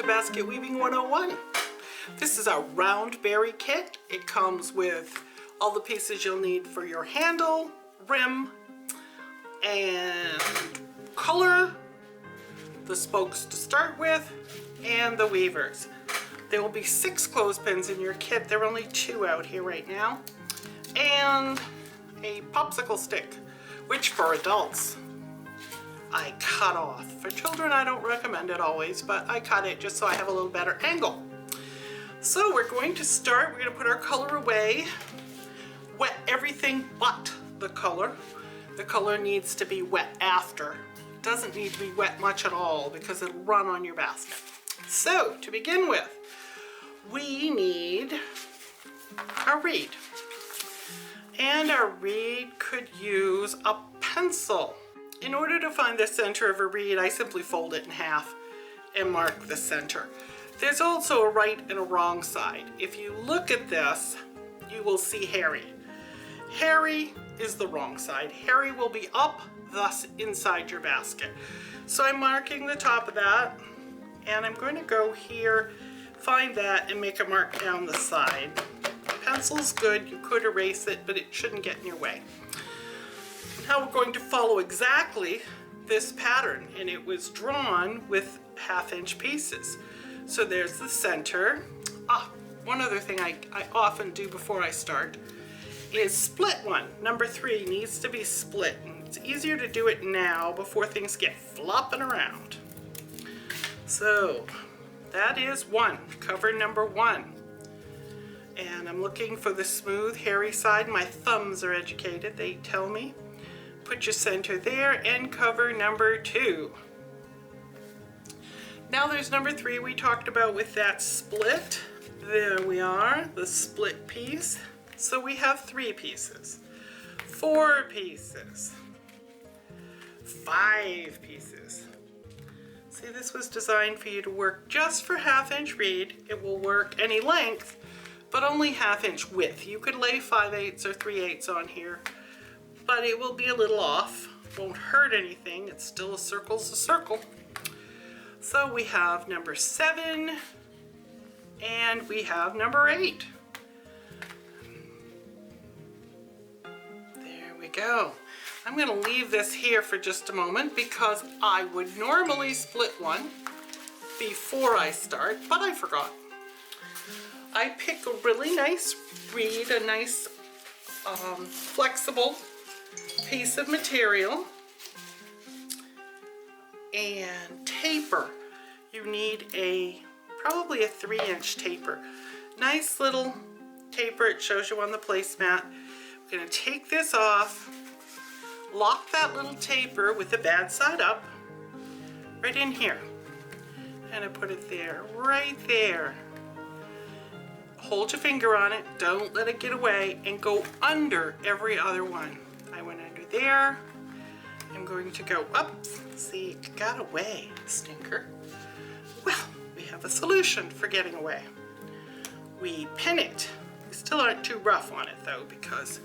to Basket Weaving 101. This is a round berry kit. It comes with all the pieces you'll need for your handle, rim, and color, the spokes to start with, and the weavers. There will be 6 clothespins in your kit. There are only 2 out here right now. And a popsicle stick, which for adults I cut off. For children I don't recommend it always, but I cut it just so I have a little better angle. So we're going to start. We're going to put our color away. Wet everything but the color. The color needs to be wet after. It doesn't need to be wet much at all because it'll run on your basket. So to begin with, we need a reed. And our reed could use a pencil. In order to find the center of a reed, I simply fold it in half and mark the center. There's also a right and a wrong side. If you look at this, you will see Harry. Harry is the wrong side. Harry will be up, thus inside your basket. So I'm marking the top of that, and I'm going to go here, find that, and make a mark down the side. Pencil's good. You could erase it, but it shouldn't get in your way. Now we're going to follow exactly this pattern, and it was drawn with 1/2-inch pieces. So there's the center. One other thing I often do before I start is split one. Number 3 needs to be split, and it's easier to do it now before things get flopping around. So that is 1, cover number 1. And I'm looking for the smooth, hairy side. My thumbs are educated, they tell me. Put your center there and cover number 2. Now there's number 3 we talked about with that split. There we are, the split piece. So we have 3 pieces, 4 pieces, 5 pieces. See, this was designed for you to work just for 1/2-inch reed. It will work any length, but only 1/2-inch width. You could lay 5/8 or 3/8 on here, but it will be a little off. Won't hurt anything. It's still a circle's a circle. So we have number 7 and we have number 8. There we go. I'm going to leave this here for just a moment because I would normally split one before I start, but I forgot. I pick a really nice reed, a nice flexible piece of material, and taper. You need probably a 3-inch taper. Nice little taper. It shows you on the placemat. I'm going to take this off, lock that little taper with the bad side up right in here, and I put it there, right there. Hold your finger on it, don't let it get away, and go under every other one. I went under there. I'm going to go up. See, it got away, stinker. Well, we have a solution for getting away. We pin it. We still aren't too rough on it though, because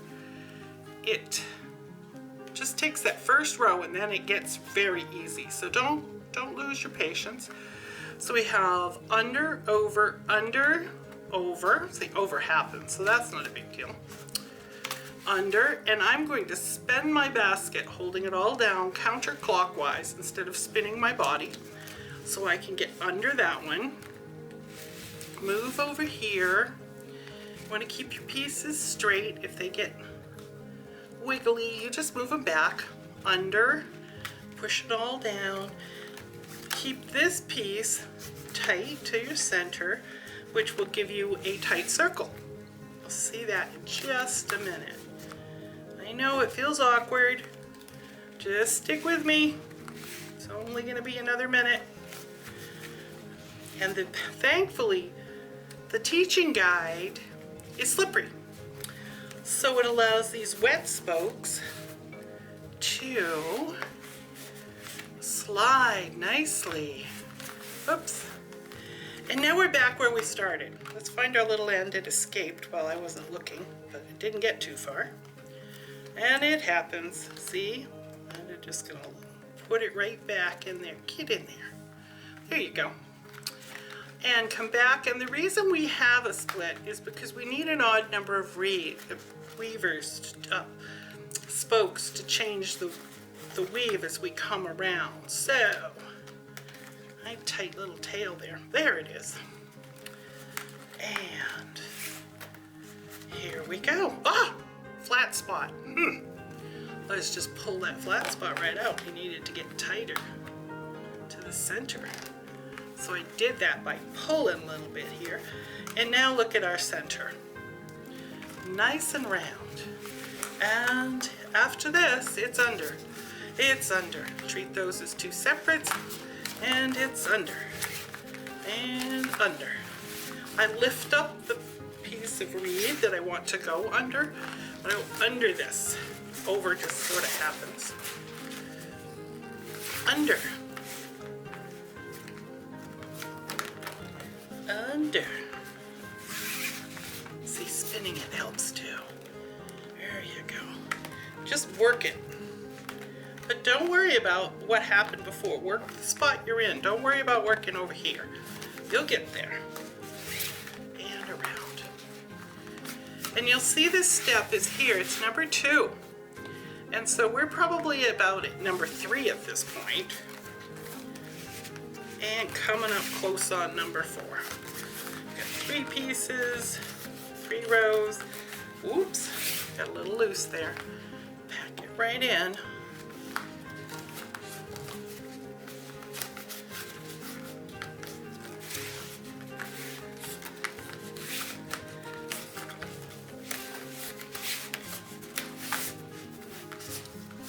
it just takes that first row and then it gets very easy. So don't lose your patience. So we have under, over, under, over. See, over happens, so that's not a big deal. Under, and I'm going to spin my basket, holding it all down counterclockwise instead of spinning my body, so I can get under that one. Move over here. You want to keep your pieces straight. If they get wiggly, you just move them back. Under, push it all down. Keep this piece tight to your center, which will give you a tight circle. You'll see that in just a minute. I know it feels awkward. Just stick with me. It's only going to be another minute. And then, thankfully, the teaching guide is slippery. So it allows these wet spokes to slide nicely. Oops. And now we're back where we started. Let's find our little end. It escaped while I wasn't looking, but it didn't get too far. And it happens, see? And I'm just gonna put it right back in there. Get in there. There you go. and come back. And the reason we have a split is because we need an odd number of spokes to change the weave as we come around. So, nice tight little tail there. There it is. And here we go. Ah! Flat spot. Let's just pull that flat spot right out. We need it to get tighter to the center. So I did that by pulling a little bit here. And now look at our center. Nice and round. And after this, it's under. It's under. Treat those as two separates. And it's under. And under. I lift up the piece of reed that I want to go under. I go under this. Over just sort of happens. Under. Under. See, spinning it helps too. There you go. Just work it. But don't worry about what happened before. Work the spot you're in. Don't worry about working over here. You'll get there. And around. And you'll see this step is here. It's number 2. And so we're probably about at number 3 at this point. And coming up close on number 4. Got 3 pieces, 3 rows. Oops, got a little loose there. Pack it right in.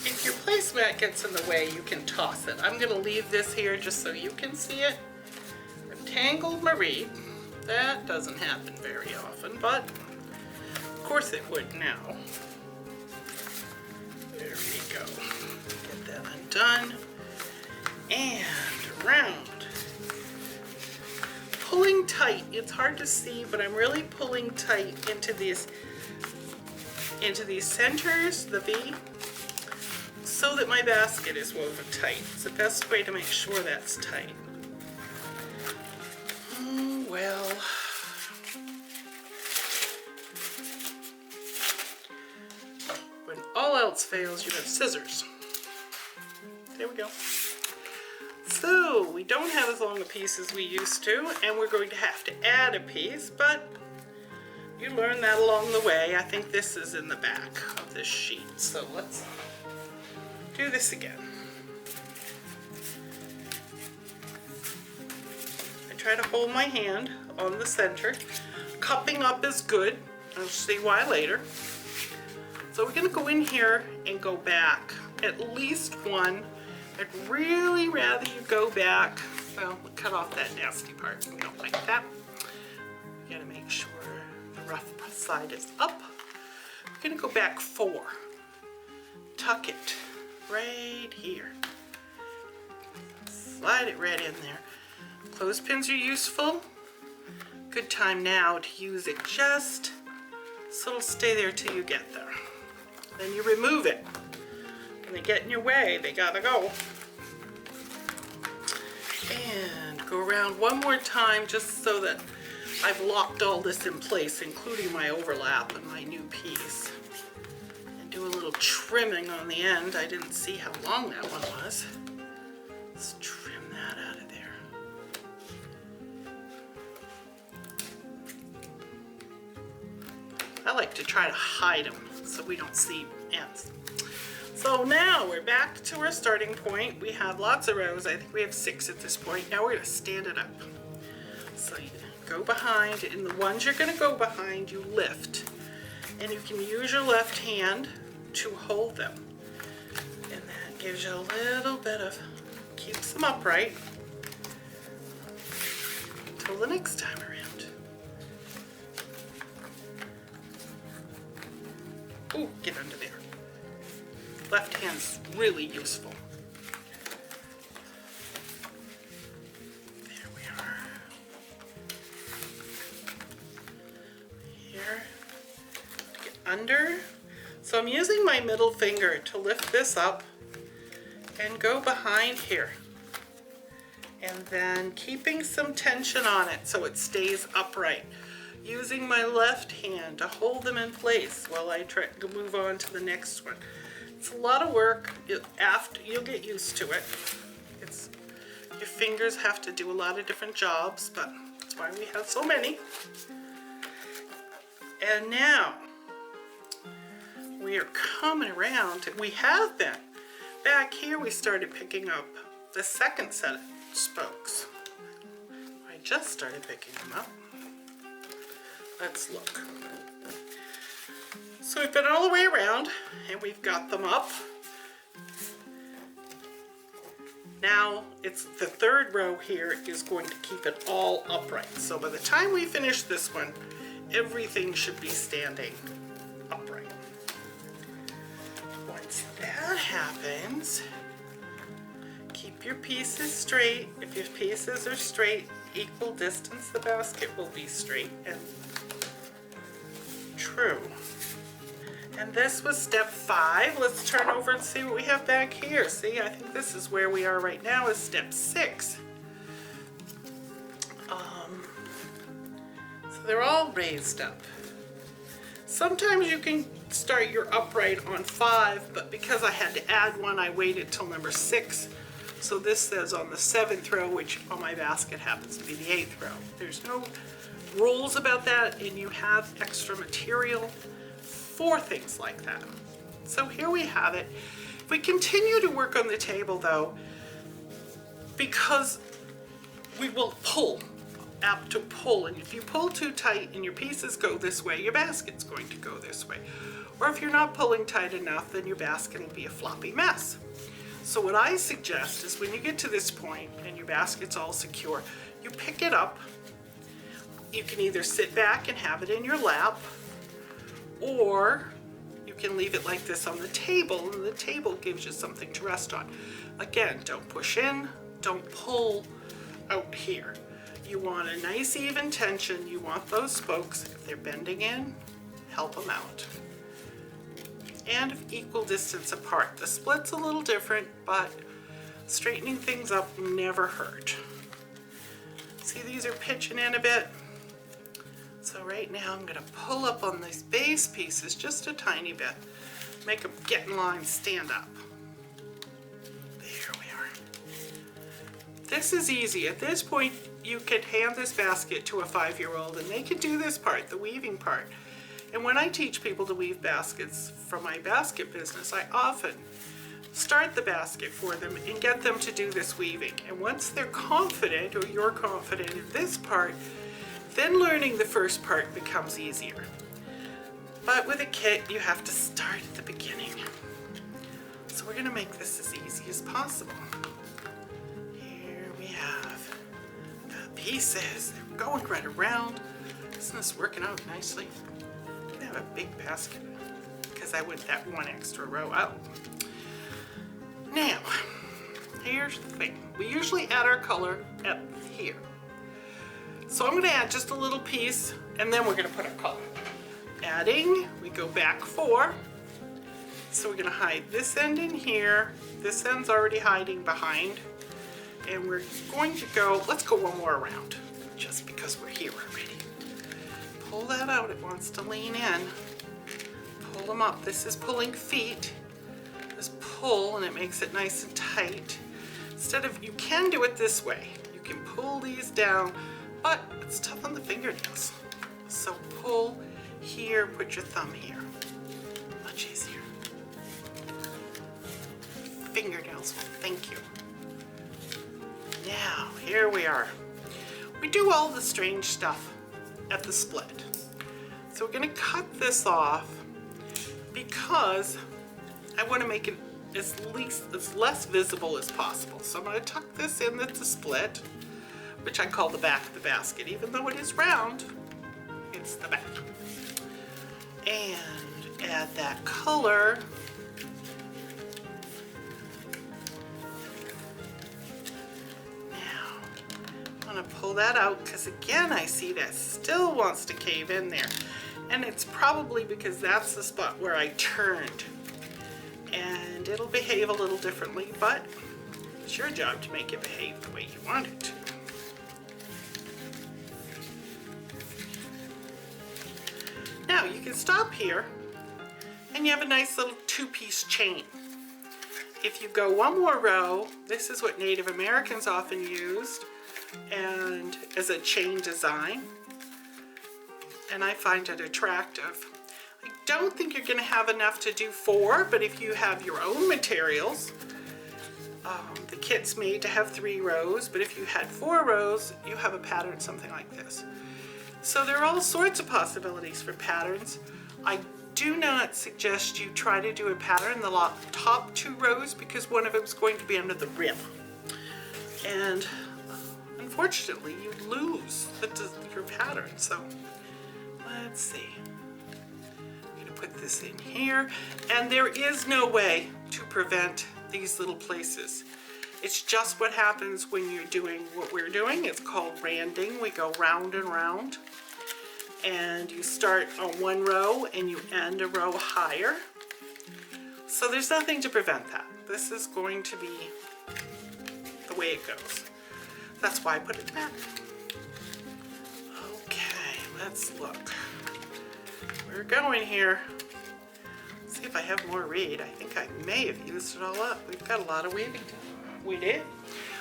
If your placemat gets in the way, you can toss it. I'm going to leave this here just so you can see it. I've tangled my reed. That doesn't happen very often, but of course it would now. There we go. Get that undone. And around. Pulling tight. It's hard to see, but I'm really pulling tight into these centers, the V, so that my basket is woven tight. It's the best way to make sure that's tight. Well, when all else fails, you have scissors. There we go. So, we don't have as long a piece as we used to, and we're going to have to add a piece, but you learn that along the way. I think this is in the back of this sheet, so let's do this again. I try to hold my hand on the center. Cupping up is good. I'll see why later. So we're going to go in here and go back at least one. I'd really rather you go back. Well, we'll cut off that nasty part. We don't like that. You got to make sure the rough side is up. We're going to go back 4. Tuck it right here. Slide it right in there. Clothespins are useful. Good time now to use it just so it'll stay there till you get there. Then you remove it. When they get in your way, they gotta go. And go around one more time just so that I've locked all this in place, including my overlap and my new piece. And do a little trimming on the end. I didn't see how long that one was. Let's trim that out of there. I like to try to hide them so we don't see ends. So now we're back to our starting point. We have lots of rows. I think we have 6 at this point. Now we're going to stand it up. So you go behind, and the ones you're going to go behind, you lift. And you can use your left hand to hold them. And that gives you a little bit of, keeps them upright. Until the next time around. Ooh, get under there. Left hand's really useful. There we are. Here. To get under. So I'm using my middle finger to lift this up and go behind here. And then keeping some tension on it so it stays upright. Using my left hand to hold them in place while I try to move on to the next one. It's a lot of work. You'll get used to it. Your fingers have to do a lot of different jobs, but that's why we have so many. And now we are coming around. We have been. Back here we started picking up the second set of spokes. I just started picking them up. Let's look. So we've been all the way around and we've got them up. Now it's the third row here is going to keep it all upright. So by the time we finish this one, everything should be standing upright. Once that happens, keep your pieces straight. If your pieces are straight, equal distance, the basket will be straight and true. And this was step 5. Let's turn over and see what we have back here. See, I think this is where we are right now is step 6. So they're all raised up. Sometimes you can start your upright on 5, but because I had to add one, I waited till number 6. So this says on the 7th row, which on my basket happens to be the 8th row. There's no rules about that, and you have extra material for things like that. So here we have it. If we continue to work on the table though, because we will pull, apt to pull, and if you pull too tight and your pieces go this way, your basket's going to go this way. Or if you're not pulling tight enough, then your basket will be a floppy mess. So what I suggest is when you get to this point and your basket's all secure, you pick it up. You can either sit back and have it in your lap, or you can leave it like this on the table, and the table gives you something to rest on. Again, don't push in, don't pull out here. You want a nice even tension. You want those spokes, if they're bending in, help them out. And equal distance apart. The split's a little different, but straightening things up never hurt. See, these are pitching in a bit. So right now I'm going to pull up on these base pieces just a tiny bit. Make them get in line, stand up. There we are. This is easy. At this point you could hand this basket to a 5-year-old and they could do this part, the weaving part. And when I teach people to weave baskets from my basket business, I often start the basket for them and get them to do this weaving. And once they're confident, or you're confident in this part, then learning the first part becomes easier. But with a kit, you have to start at the beginning. So we're gonna make this as easy as possible. Here we have the pieces. They're going right around. Isn't this working out nicely? I'm gonna have a big basket because I went that one extra row out. Now, here's the thing. We usually add our color at here. So I'm gonna add just a little piece and then we're gonna put our color. Adding, we go back 4. So we're gonna hide this end in here. This end's already hiding behind. And we're going to go, let's go one more around, just because we're here already. Pull that out, it wants to lean in. Pull them up, this is pulling feet. Just pull and it makes it nice and tight. Instead of, you can do it this way. You can pull these down, but it's tough on the fingernails. So pull here, put your thumb here. Much easier. Fingernails will thank you. Now, here we are. We do all the strange stuff at the split. So we're gonna cut this off because I wanna make it as less visible as possible. So I'm gonna tuck this in at the split, which I call the back of the basket. Even though it is round, it's the back. And add that color. Now, I'm gonna pull that out because again, I see that still wants to cave in there. And it's probably because that's the spot where I turned. And it'll behave a little differently, but It's your job to make it behave the way you want it to. Now you can stop here and you have a nice little two-piece chain. If you go one more row, this is what Native Americans often used and as a chain design, and I find it attractive. I don't think you're going to have enough to do 4, but if you have your own materials, the kit's made to have 3 rows, but if you had 4 rows, you have a pattern something like this. So there are all sorts of possibilities for patterns. I do not suggest you try to do a pattern in the top 2 rows because one of them is going to be under the rim. And unfortunately, you lose your pattern. So let's see. I'm going to put this in here. And there is no way to prevent these little places. It's just what happens when you're doing what we're doing. It's called randing. We go round and round. And you start on one row and you end a row higher. So there's nothing to prevent that. This is going to be the way it goes. That's why I put it back. Okay, let's look. We're going here. Let's see if I have more reed. I think I may have used it all up. We've got a lot of weaving to do. We did.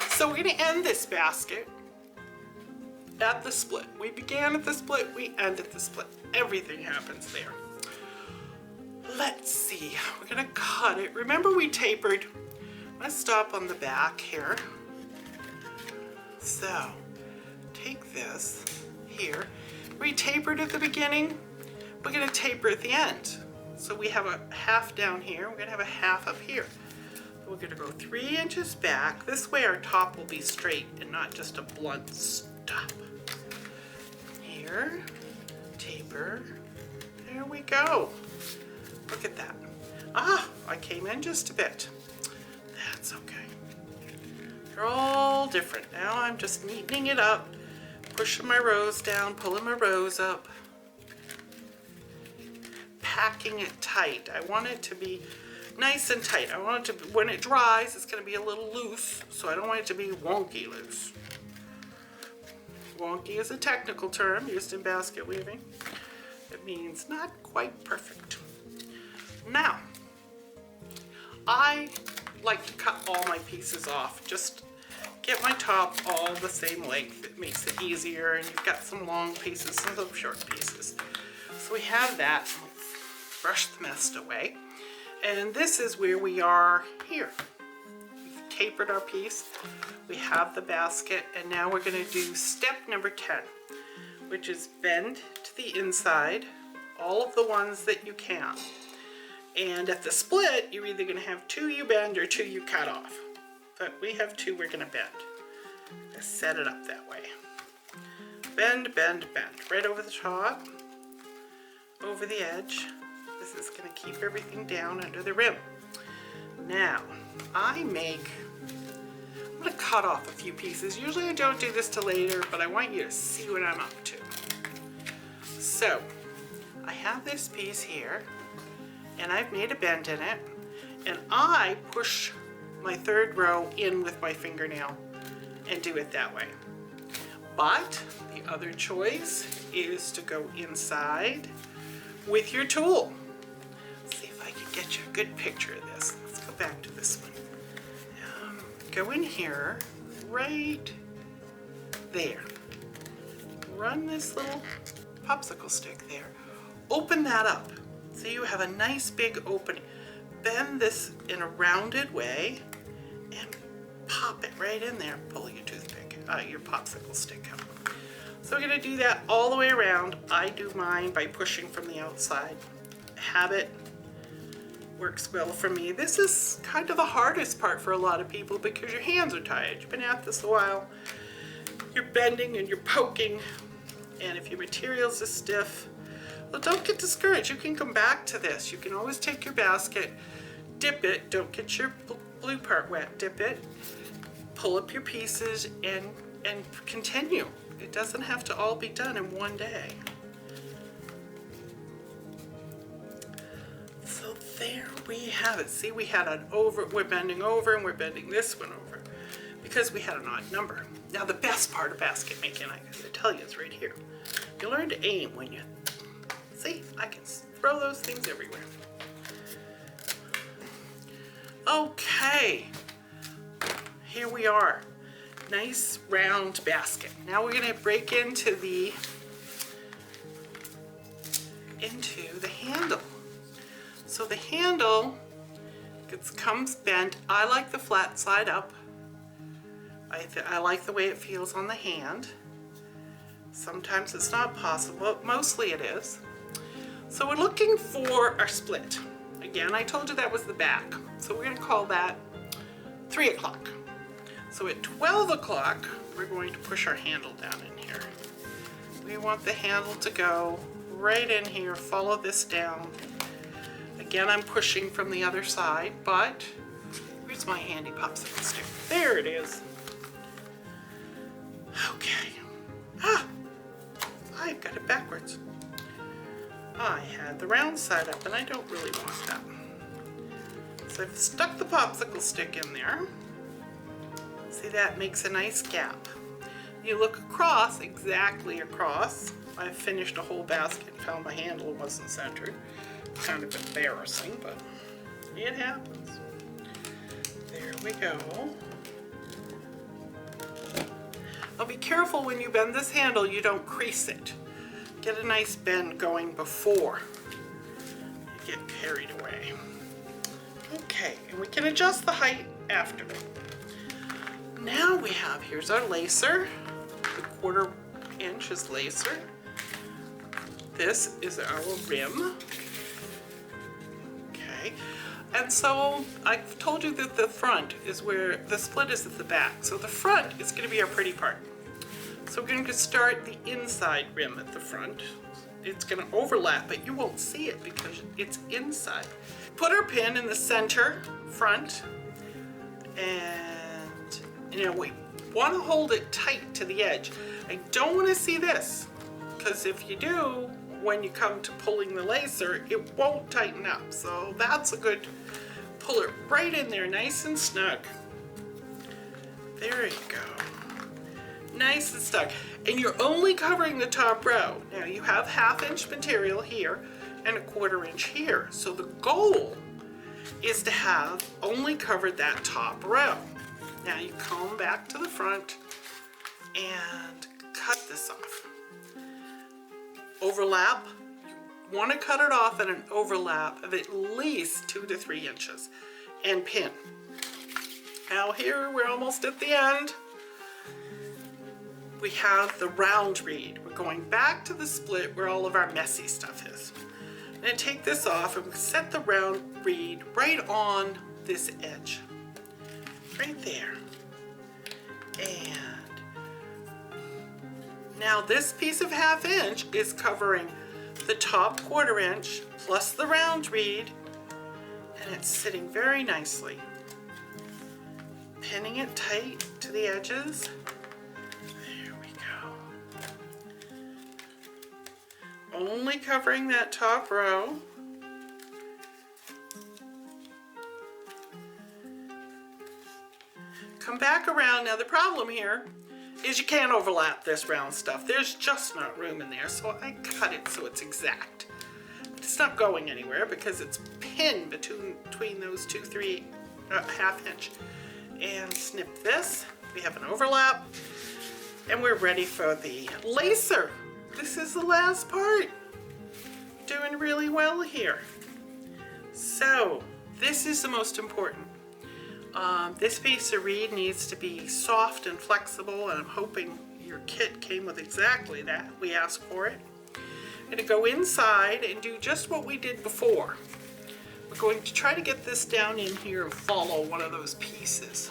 So we're going to end this basket at the split. We began at the split, we end at the split. Everything happens there. Let's see, we're gonna cut it. Remember we tapered. Let's stop on the back here. So, take this here. We tapered at the beginning. We're gonna taper at the end. So we have a half down here. We're gonna have a half up here. We're gonna go 3 inches back. This way our top will be straight and not just a blunt stop. Here, taper, there we go. Look at that. Ah, I came in just a bit. That's okay. They're all different. Now I'm just neatening it up, pushing my rows down, pulling my rows up, packing it tight. I want it to be nice and tight. I want it to, when it dries, it's going to be a little loose, so I don't want it to be wonky loose. Wonky is a technical term used in basket weaving. It means not quite perfect. Now, I like to cut all my pieces off. Just get my top all the same length. It makes it easier, and you've got some long pieces, some short pieces. So we have that. Let's brush the mess away. And this is where we are here. We've tapered our piece. We have the basket, and now we're going to do step number 10, which is bend to the inside, all of the ones that you can. And at the split, you're either going to have 2 you bend or 2 you cut off. But we have 2 we're going to bend. Let's set it up that way. Bend, bend, bend. Right over the top, over the edge. This is going to keep everything down under the rim. Now, I'm going to cut off a few pieces. Usually I don't do this till later, but I want you to see what I'm up to. So, I have this piece here, and I've made a bend in it, and I push my 3rd row in with my fingernail and do it that way. But the other choice is to go inside with your tool. Let's see if I can get you a good picture of this. Let's go back to this one. Go in here, right there. Run this little popsicle stick there. Open that up so you have a nice big opening. Bend this in a rounded way and pop it right in there. Pull your toothpick, your popsicle stick out. So we're going to do that all the way around. I do mine by pushing from the outside. Habit works well for me. This is kind of the hardest part for a lot of people because your hands are tired. You've been at this a while. You're bending and you're poking, and if your materials are stiff, well, don't get discouraged. You can come back to this. You can always take your basket, dip it, don't get your blue part wet, dip it, pull up your pieces, and continue. It doesn't have to all be done in one day. So there we have it. See, we had an over, we're bending over, and we're bending this one over. because we had an odd number. Now the best part of basket making, I gotta tell you, is right here. You learn to aim when you, see, I can throw those things everywhere. Okay, here we are. Nice round basket. Now we're gonna break into the handle. So the handle comes bent. I like the flat side up. I like the way it feels on the hand. Sometimes it's not possible, but mostly it is. So we're looking for our split. Again, I told you that was the back. So we're gonna call that 3 o'clock. So at 12 o'clock, we're going to push our handle down in here. We want the handle to go right in here, follow this down. Again, I'm pushing from the other side, but where's my handy popsicle stick? There it is. Okay. I've got it backwards. I had the round side up and I don't really want that. So I've stuck the popsicle stick in there. See, that makes a nice gap. You look across, exactly across. I finished a whole basket and found my handle wasn't centered. Kind of embarrassing, but it happens. There we go. Now be careful when you bend this handle, you don't crease it. Get a nice bend going before you get carried away. Okay, and we can adjust the height after. Now we have, here's our lacer. The 1/4 inch is lacer. This is our rim. Okay, and so I've told you that the front is where the split is at the back. So the front is going to be our pretty part. So we're going to start the inside rim at the front. It's going to overlap, but you won't see it because it's inside. Put our pin in the center front, and we want to hold it tight to the edge. I don't want to see this, because if you do, when you come to pulling the lacer, it won't tighten up. So that's a good, pull it right in there, nice and snug. There you go. Nice and snug. And you're only covering the top row. Now you have 1/2 inch material here and a 1/4 inch here. So the goal is to have only covered that top row. Now you come back to the front and cut this off. Overlap, you want to cut it off at an overlap of at least 2 to 3 inches and pin. Now here we're almost at the end. We have the round reed. We're going back to the split where all of our messy stuff is. I'm going to take this off and set the round reed right on this edge. Right there. And now this piece of 1/2 inch is covering the top 1/4 inch plus the round reed, and it's sitting very nicely. Pinning it tight to the edges. There we go. Only covering that top row. Come back around. Now the problem here is you can't overlap this round stuff. There's just not room in there, so I cut it so it's exact. But it's not going anywhere because it's pinned between those 2, 3, 1/2 inch. And snip this. We have an overlap, and we're ready for the lacer. This is the last part. Doing really well here. So this is the most important. This piece of reed needs to be soft and flexible, and I'm hoping your kit came with exactly that. We asked for it. I'm going to go inside and do just what we did before. We're going to try to get this down in here and follow one of those pieces.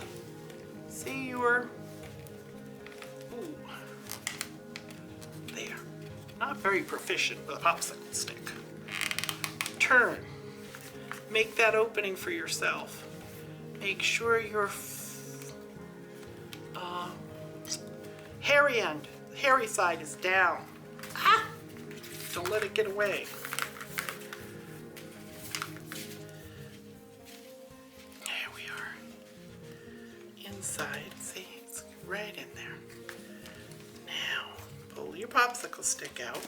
See your, ooh, there. Not very proficient with a popsicle stick. Turn. Make that opening for yourself. Make sure your hairy side is down. Ah! Don't let it get away. There we are. inside. See, it's right in there. Now, pull your popsicle stick out.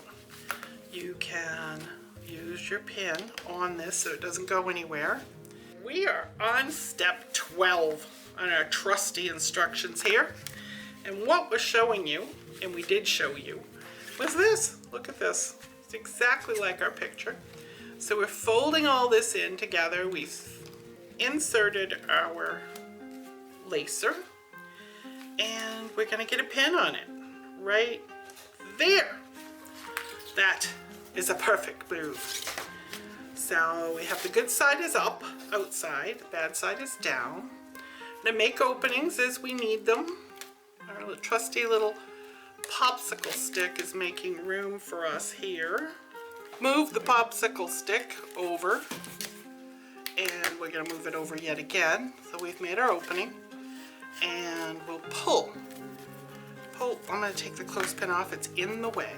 You can use your pin on this so it doesn't go anywhere. We are on step 12 on our trusty instructions here. And what we're showing you, and we did show you, was this. Look at this. It's exactly like our picture. So we're folding all this in together. We've inserted our lacer, and we're going to get a pin on it right there. That is a perfect move. So we have the good side is up, outside, the bad side is down. To make openings as we need them. Our trusty little popsicle stick is making room for us here. Move the popsicle stick over, and we're going to move it over yet again. So we've made our opening, and we'll pull. I'm going to take the clothespin off, it's in the way.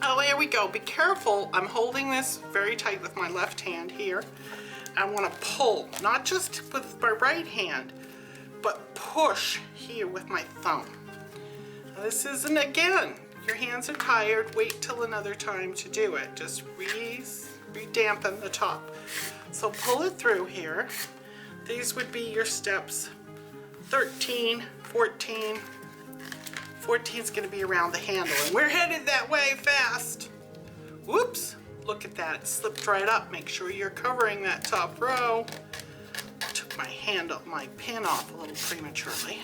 Oh, here we go. Be careful. I'm holding this very tight with my left hand here. I want to pull, not just with my right hand, but push here with my thumb. Now, this isn't, again, your hands are tired. Wait till another time to do it. Just re-dampen the top. So pull it through here. These would be your steps 13, 14. 14 is going to be around the handle, and we're headed that way fast. Whoops, look at that, it slipped right up. Make sure you're covering that top row. Took my pin off a little prematurely.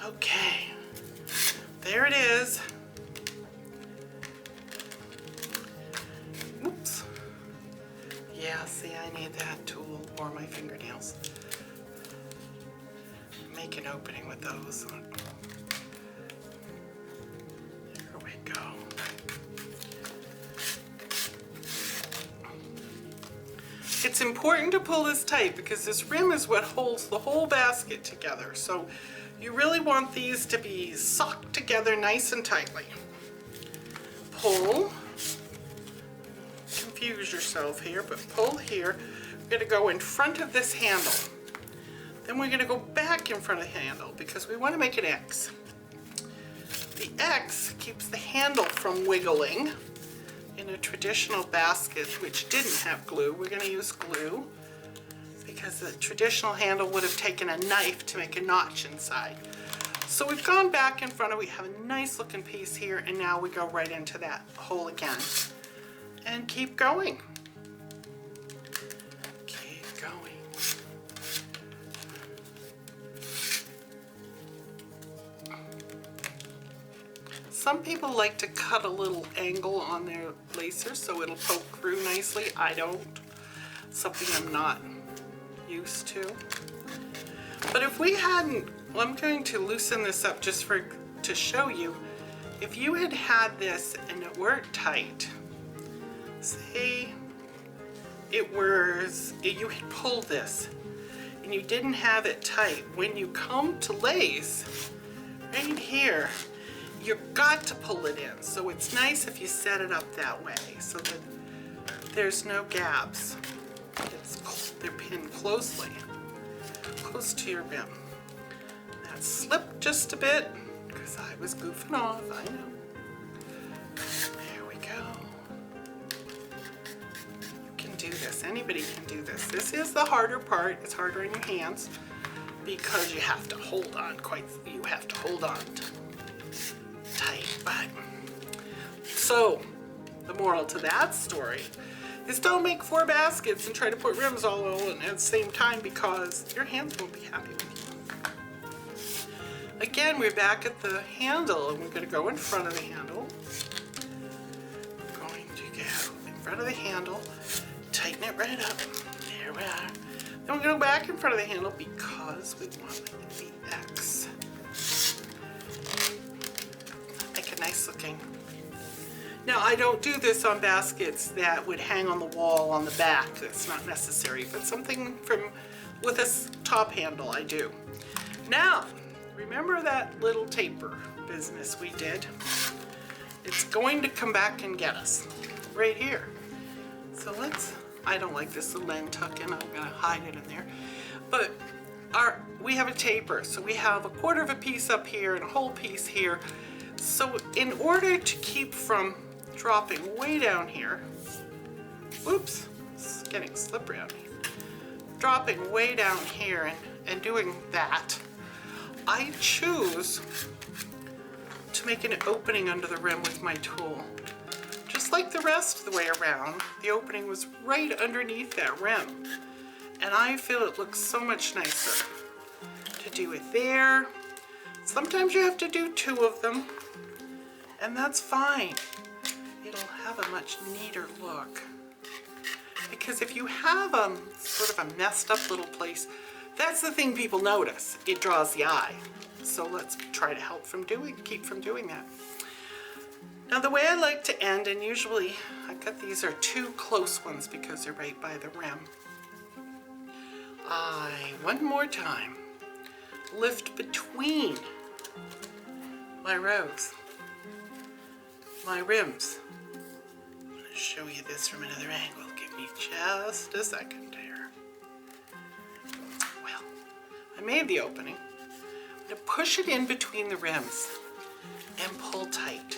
Okay, there it is. Whoops. Yeah, see, I need that tool or my fingernails. Make an opening with those. Go. It's important to pull this tight because this rim is what holds the whole basket together. So you really want these to be socked together nice and tightly. Pull. Confuse yourself here, but pull here. We're going to go in front of this handle. Then we're going to go back in front of the handle because we want to make an X. The X keeps the handle from wiggling. In a traditional basket, which didn't have glue, we're going to use glue because the traditional handle would have taken a knife to make a notch inside. So we've gone back in front of, we have a nice looking piece here, and now we go right into that hole again. And keep going. Keep going. Some people like to cut a little angle on their lacer so it'll poke through nicely. I don't. Something I'm not used to. But if we hadn't, well, I'm going to loosen this up just to show you. If you had this and it weren't tight, say you had pulled this and you didn't have it tight, when you come to lace, right here, you've got to pull it in. So it's nice if you set it up that way so that there's no gaps. They're pinned close to your rim. That slipped just a bit because I was goofing off, I know. There we go. You can do this, anybody can do this. This is the harder part, it's harder in your hands because you have to hold on tight, but so the moral to that story is don't make 4 baskets and try to put rims all in at the same time because your hands won't be happy with you. Again, we're back at the handle and we're going to go in front of the handle. We're going to go in front of the handle, tighten it right up. There we are. Then we're going to go back in front of the handle because we want the X. Nice looking. Now I don't do this on baskets that would hang on the wall on the back. That's not necessary, but something with a top handle I do. Now, remember that little taper business we did? It's going to come back and get us right here. So I don't like this little end tuck in, I'm gonna hide it in there. But we have a taper, so we have a quarter of a piece up here and a whole piece here. So in order to keep from dropping way down here, whoops, it's getting slippery on me, dropping way down here and doing that, I choose to make an opening under the rim with my tool. Just like the rest of the way around, the opening was right underneath that rim. And I feel it looks so much nicer to do it there. Sometimes you have to do two of them, and that's fine. It'll have a much neater look. Because if you have sort of a messed up little place, that's the thing people notice. It draws the eye. So let's try to keep from doing that. Now the way I like to end, and usually these are two close ones because they're right by the rim. One more time, lift between my rows, my rims. I'm going to show you this from another angle. Give me just a second here. Well, I made the opening. I'm going to push it in between the rims and pull tight.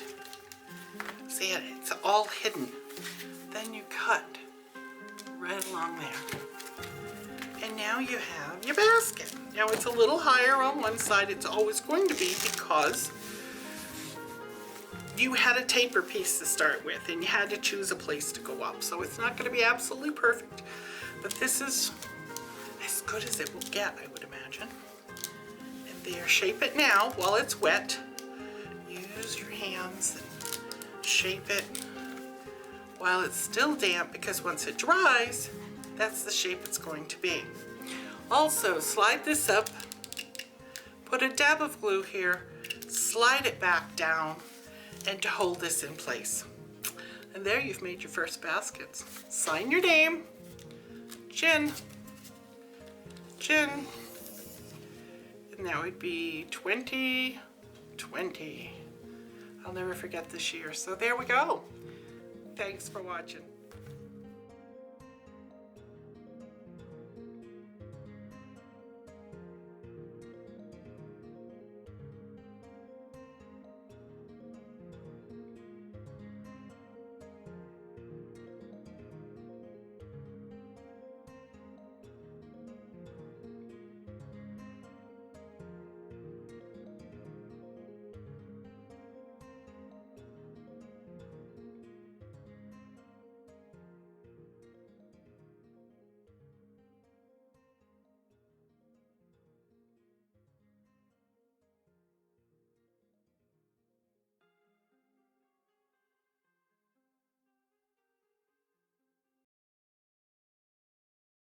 See it? It's all hidden. Then you cut right along there. And now you have your basket. Now it's a little higher on one side. It's always going to be because you had a taper piece to start with and you had to choose a place to go up. So it's not going to be absolutely perfect, but this is as good as it will get, I would imagine. And there, shape it now while it's wet. Use your hands and shape it while it's still damp, because once it dries, that's the shape it's going to be. Also, slide this up, put a dab of glue here, slide it back down, and to hold this in place. And there you've made your first baskets. Sign your name, Gin, Gin, and that would be 2020. I'll never forget this year. So there we go. Thanks for watching.